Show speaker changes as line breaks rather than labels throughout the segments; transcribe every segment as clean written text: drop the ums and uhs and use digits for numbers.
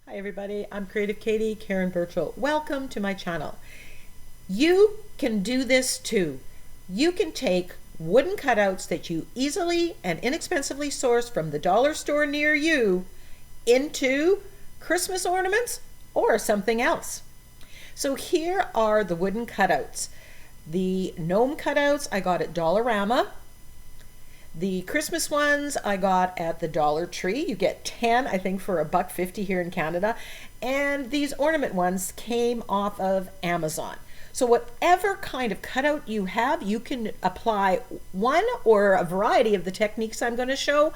Hi everybody, I'm Creative Katie, Karen Burchill. Welcome to my channel. You can do this too. You can take wooden cutouts that you easily and inexpensively source from the dollar store near you into Christmas ornaments or something else. So here are the wooden cutouts. The gnome cutouts I got at Dollarama. The Christmas ones I got at the Dollar Tree. You get 10, I think, for $1.50 here in Canada. And these ornament ones came off of Amazon. So whatever kind of cutout you have, you can apply one or a variety of the techniques I'm going to show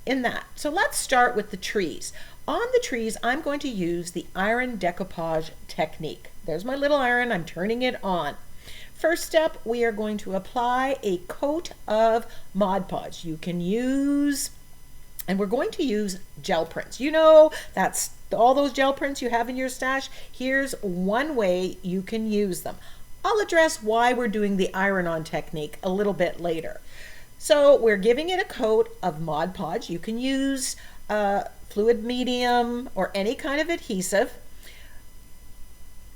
in that. So let's start with the trees. On the trees, I'm going to use the iron decoupage technique. There's my little iron, I'm turning it on. First step, we are going to apply a coat of Mod Podge. You can use, and we're going to use gel prints. You know, that's all those gel prints you have in your stash. Here's one way you can use them. I'll address why we're doing the iron-on technique a little bit later. So we're giving it a coat of Mod Podge. You can use fluid medium or any kind of adhesive.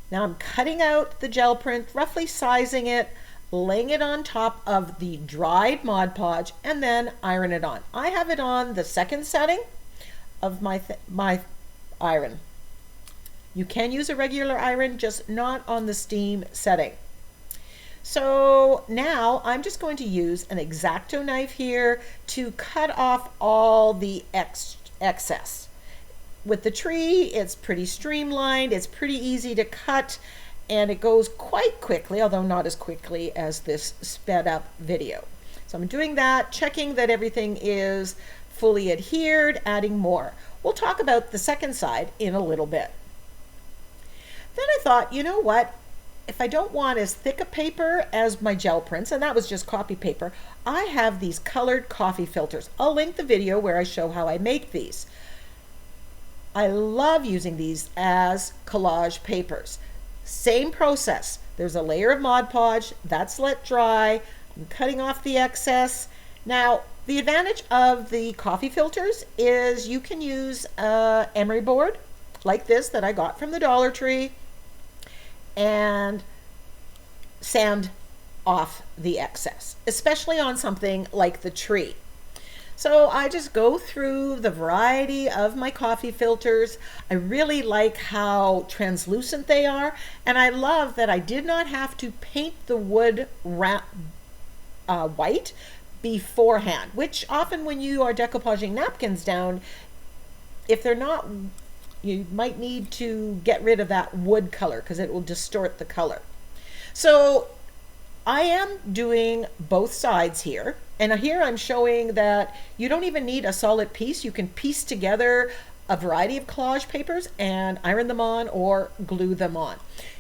Now I'm cutting out the gel print, roughly sizing it, laying it on top of the dried Mod Podge, and then iron it on. I have it on the second setting of my iron. You can use a regular iron, just not on the steam setting. So now I'm just going to use an X-Acto knife here to cut off all the excess. With the tree, it's pretty streamlined, it's pretty easy to cut, and it goes quite quickly, although not as quickly as this sped up video. So I'm doing that, checking that everything is fully adhered, adding more. We'll talk about the second side in a little bit. Then I thought, you know what? If I don't want as thick a paper as my gel prints, and that was just copy paper, I have these colored coffee filters. I'll link the video where I show how I make these. I love using these as collage papers. Same process. There's a layer of Mod Podge, that's let dry. I'm cutting off the excess. Now, the advantage of the coffee filters is you can use an emery board like this that I got from the Dollar Tree and sand off the excess, especially on something like the tree. So I just go through the variety of my coffee filters. I really like how translucent they are, and I love that I did not have to paint the wood white beforehand, which often when you are decoupaging napkins down, if they're not, you might need to get rid of that wood color because it will distort the color. So I am doing both sides here. And here I'm showing that you don't even need a solid piece. You can piece together a variety of collage papers and iron them on or glue them on.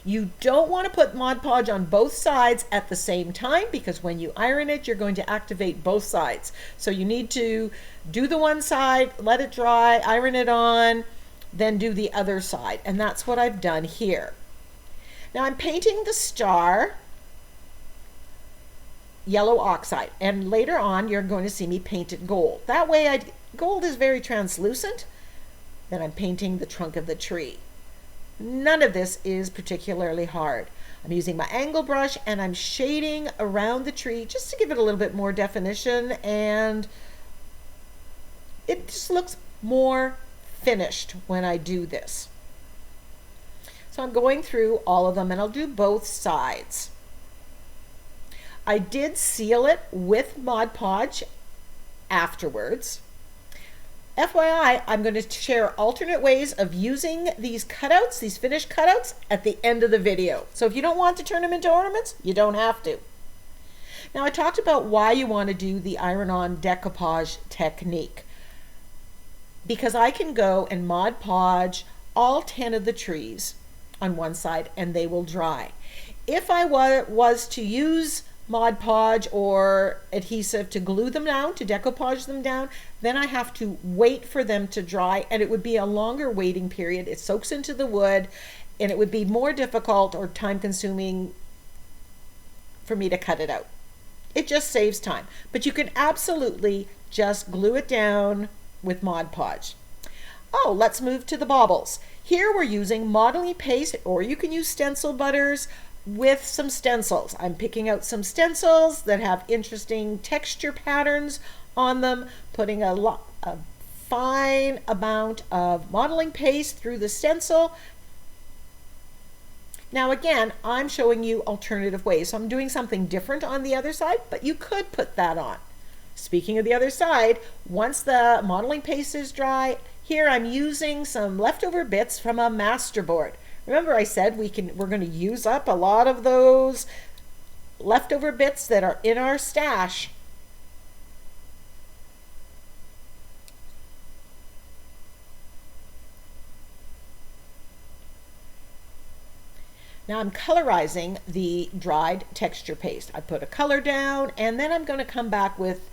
You don't want to put Mod Podge on both sides at the same time because when you iron it, you're going to activate both sides. So you need to do the one side, let it dry, iron it on, then do the other side. And that's what I've done here. Now I'm painting the star yellow oxide, and later on you're going to see me paint it gold. That way gold is very translucent. Then I'm painting the trunk of the tree. None of this is particularly hard. I'm using my angle brush and I'm shading around the tree just to give it a little bit more definition, and it just looks more finished when I do this. So I'm going through all of them and I'll do both sides. I did seal it with Mod Podge afterwards. FYI, I'm going to share alternate ways of using these cutouts, these finished cutouts, at the end of the video. So if you don't want to turn them into ornaments, you don't have to. Now I talked about why you want to do the iron-on decoupage technique. Because I can go and Mod Podge all 10 of the trees on one side and they will dry. If I was to use Mod Podge or adhesive to glue them down, to decoupage them down, then I have to wait for them to dry, and it would be a longer waiting period. It soaks into the wood and it would be more difficult or time consuming for me to cut it out. It just saves time, but you can absolutely just glue it down with Mod Podge. Oh, let's move to the baubles. Here we're using modeling paste, or you can use stencil butters with some stencils. I'm picking out some stencils that have interesting texture patterns on them, putting a fine amount of modeling paste through the stencil. Now again, I'm showing you alternative ways. So I'm doing something different on the other side, but you could put that on. Speaking of the other side, once the modeling paste is dry, here I'm using some leftover bits from a masterboard. Remember I said we're going to use up a lot of those leftover bits that are in our stash. Now I'm colorizing the dried texture paste. I put a color down, and then I'm going to come back with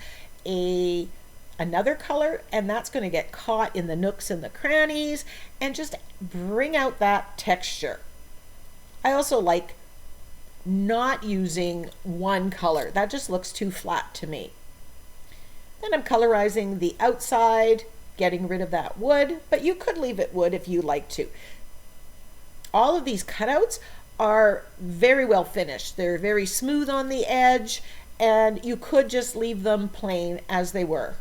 another color, and that's going to get caught in the nooks and the crannies and just bring out that texture. I also like not using one color. That just looks too flat to me. Then I'm colorizing the outside, getting rid of that wood, but you could leave it wood if you like to. All of these cutouts are very well finished. They're very smooth on the edge, and you could just leave them plain as they were.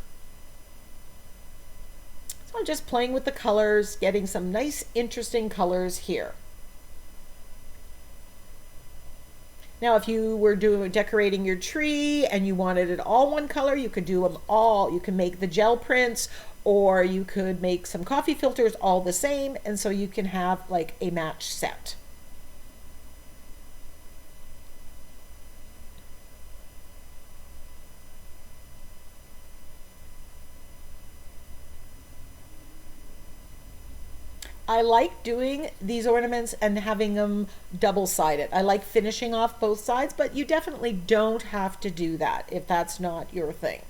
So I'm just playing with the colors, getting some nice interesting colors here. Now if you were decorating your tree and you wanted it all one color, you could do them all. You can make the gel prints, or you could make some coffee filters all the same, and so you can have like a match set. I like doing these ornaments and having them double-sided. I like finishing off both sides, but you definitely don't have to do that if that's not your thing.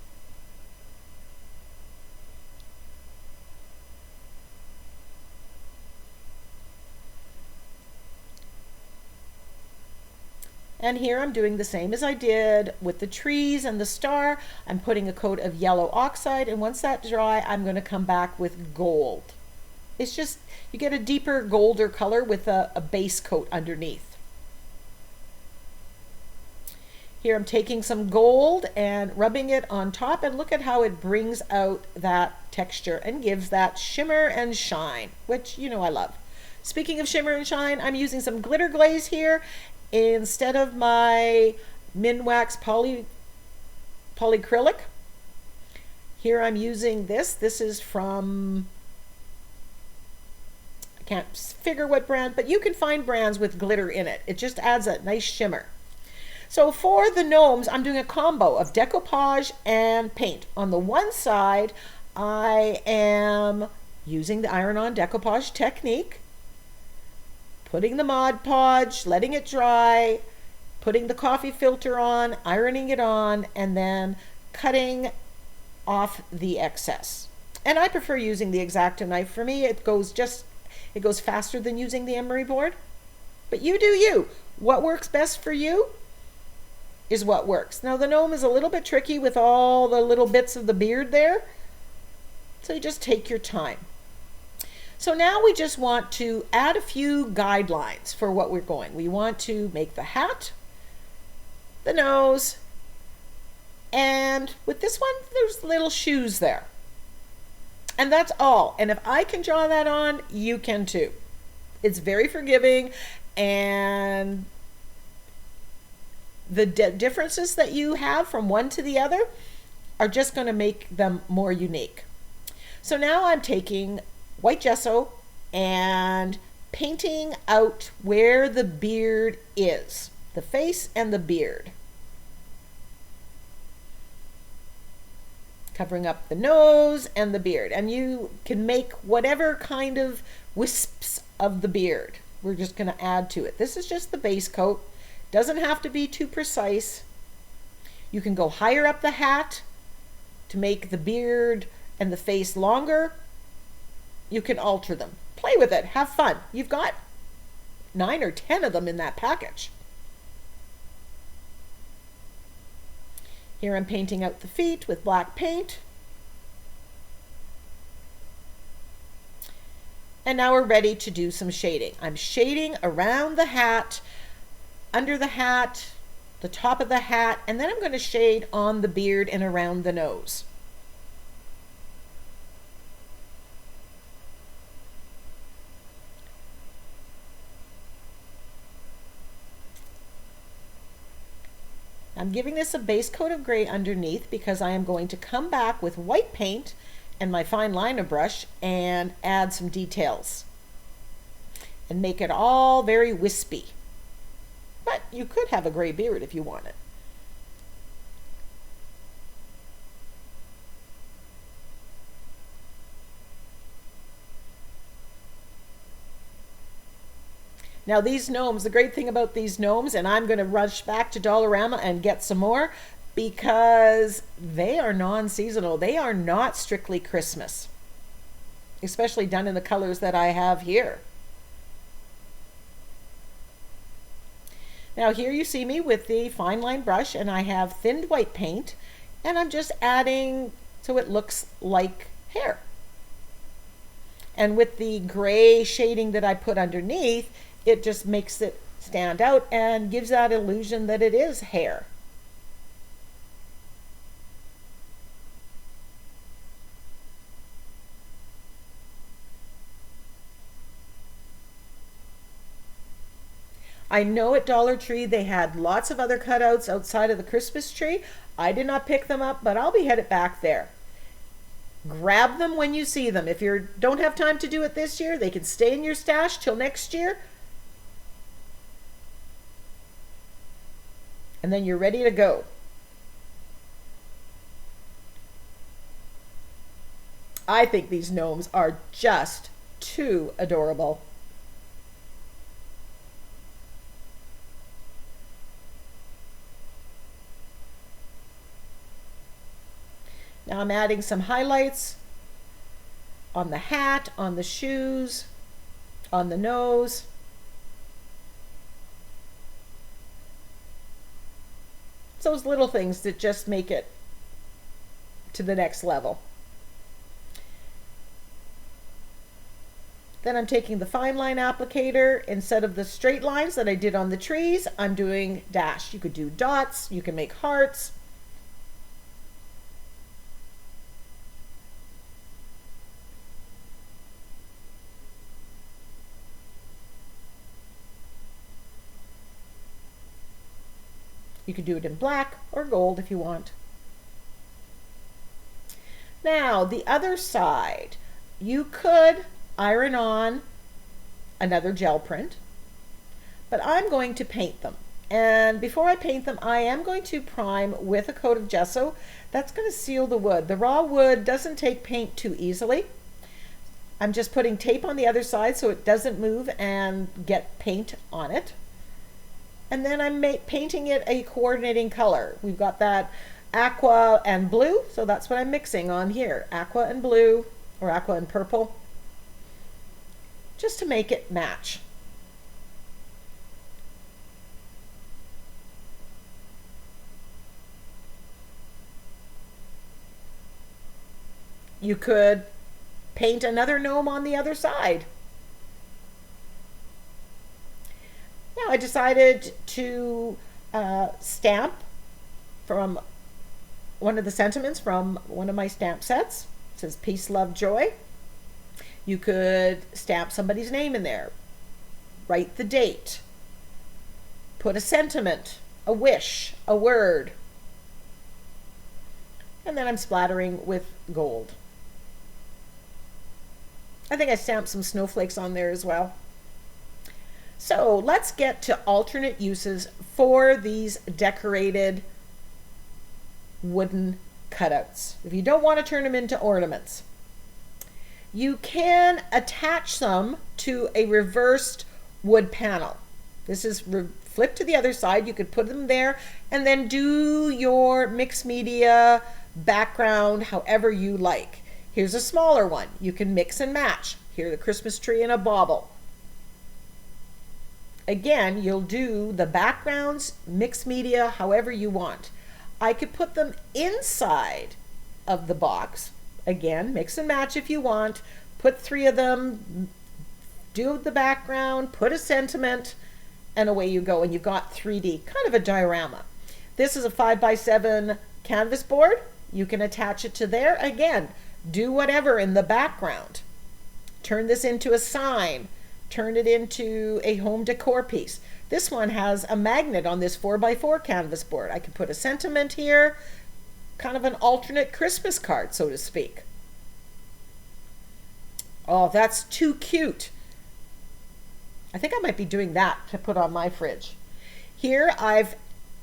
And here I'm doing the same as I did with the trees and the star. I'm putting a coat of yellow oxide, and once that's dry, I'm going to come back with gold. It's just, you get a deeper golder color with a base coat underneath. Here I'm taking some gold and rubbing it on top, and look at how it brings out that texture and gives that shimmer and shine, which you know I love. Speaking of shimmer and shine, I'm using some glitter glaze here instead of my Minwax polyacrylic. Here I'm using this. This is from, I can't figure what brand, but you can find brands with glitter in it. It just adds a nice shimmer. So for the gnomes, I'm doing a combo of decoupage and paint. On the one side, I am using the iron-on decoupage technique, putting the Mod Podge, letting it dry, putting the coffee filter on, ironing it on, and then cutting off the excess. And I prefer using the X-Acto knife. For me, it goes faster than using the emery board. But you do you. What works best for you is what works. Now the gnome is a little bit tricky with all the little bits of the beard there, so you just take your time. So now we just want to add a few guidelines for what we're going. We want to make the hat, the nose, and with this one there's little shoes there. And that's all. And if I can draw that on, you can too. It's very forgiving, and the differences that you have from one to the other are just going to make them more unique. So now I'm taking white gesso and painting out where the beard is, the face and the beard. Covering up the nose and the beard. And you can make whatever kind of wisps of the beard. We're just going to add to it. This is just the base coat. Doesn't have to be too precise. You can go higher up the hat to make the beard and the face longer. You can alter them. Play with it. Have fun. You've got 9 or 10 of them in that package. Here I'm painting out the feet with black paint. And now we're ready to do some shading. I'm shading around the hat, under the hat, the top of the hat, and then I'm going to shade on the beard and around the nose. I'm giving this a base coat of gray underneath because I am going to come back with white paint and my fine liner brush and add some details and make it all very wispy. But you could have a gray beard if you want it. Now these gnomes, the great thing about these gnomes, and I'm going to rush back to Dollarama and get some more because they are non-seasonal. They are not strictly Christmas, especially done in the colors that I have here. Now here you see me with the fine line brush and I have thinned white paint and I'm just adding so it looks like hair. And with the gray shading that I put underneath, it just makes it stand out and gives that illusion that it is hair. I know at Dollar Tree they had lots of other cutouts outside of the Christmas tree. I did not pick them up, but I'll be headed back there. Grab them when you see them. If you don't have time to do it this year, they can stay in your stash till next year. And then you're ready to go. I think these gnomes are just too adorable. Now I'm adding some highlights on the hat, on the shoes, on the nose. It's those little things that just make it to the next level. Then I'm taking the fine line applicator. Instead of the straight lines that I did on the trees, I'm doing dash. You could do dots, you can make hearts. You could do it in black or gold if you want. Now, the other side, you could iron on another gel print, but I'm going to paint them. And before I paint them, I am going to prime with a coat of gesso. That's going to seal the wood. The raw wood doesn't take paint too easily. I'm just putting tape on the other side so it doesn't move and get paint on it. And then I'm painting it a coordinating color. We've got that aqua and blue, so that's what I'm mixing on here. Aqua and blue, or aqua and purple, just to make it match. You could paint another gnome on the other side. Now I decided to stamp from one of the sentiments from one of my stamp sets. It says peace, love, joy. You could stamp somebody's name in there, write the date, put a sentiment, a wish, a word, and then I'm splattering with gold. I think I stamped some snowflakes on there as well. So let's get to alternate uses for these decorated wooden cutouts. If you don't want to turn them into ornaments, you can attach them to a reversed wood panel. This is flipped to the other side. You could put them there and then do your mixed media background however you like. Here's a smaller one. You can mix and match. Here, the Christmas tree and a bauble. Again, you'll do the backgrounds, mixed media, however you want. I could put them inside of the box. Again, mix and match if you want. Put 3 of them, do the background, put a sentiment, and away you go, and you've got 3D, kind of a diorama. This is a 5x7 canvas board. You can attach it to there. Again, do whatever in the background. Turn this into a sign. Turn it into a home decor piece. This one has a magnet on this 4x4 canvas board. I could put a sentiment here, kind of an alternate Christmas card, so to speak. Oh, that's too cute. I think I might be doing that to put on my fridge. Here I've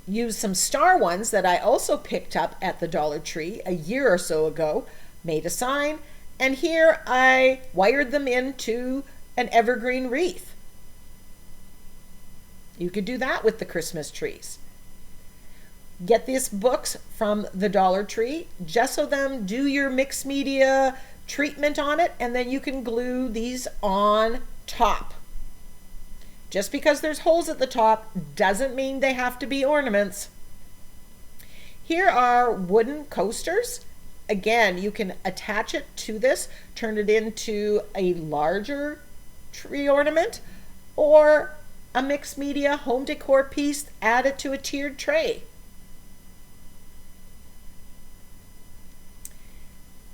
used some star ones that I also picked up at the Dollar Tree a year or so ago, made a sign, and here I wired them into an evergreen wreath. You could do that with the Christmas trees. Get these books from the Dollar Tree, gesso them, do your mixed media treatment on it, and then you can glue these on top. Just because there's holes at the top doesn't mean they have to be ornaments. Here are wooden coasters. Again, you can attach it to this, turn it into a larger tree ornament, or a mixed media home decor piece, add it to a tiered tray.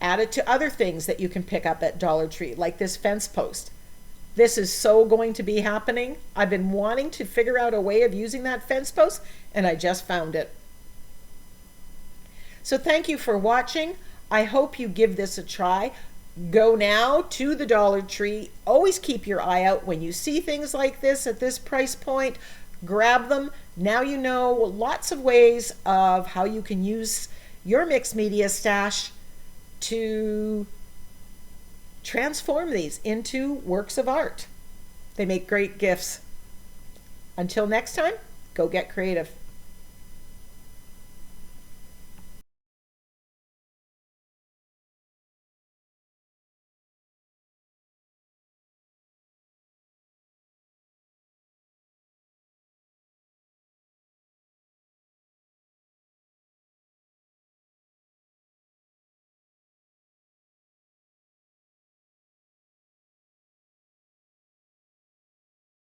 Add it to other things that you can pick up at Dollar Tree, like this fence post. This is so going to be happening. I've been wanting to figure out a way of using that fence post, and I just found it. So thank you for watching. I hope you give this a try. Go now to the Dollar Tree. Always keep your eye out when you see things like this at this price point. Grab them. Now you know lots of ways of how you can use your mixed media stash to transform these into works of art. They make great gifts. Until next time, go get creative.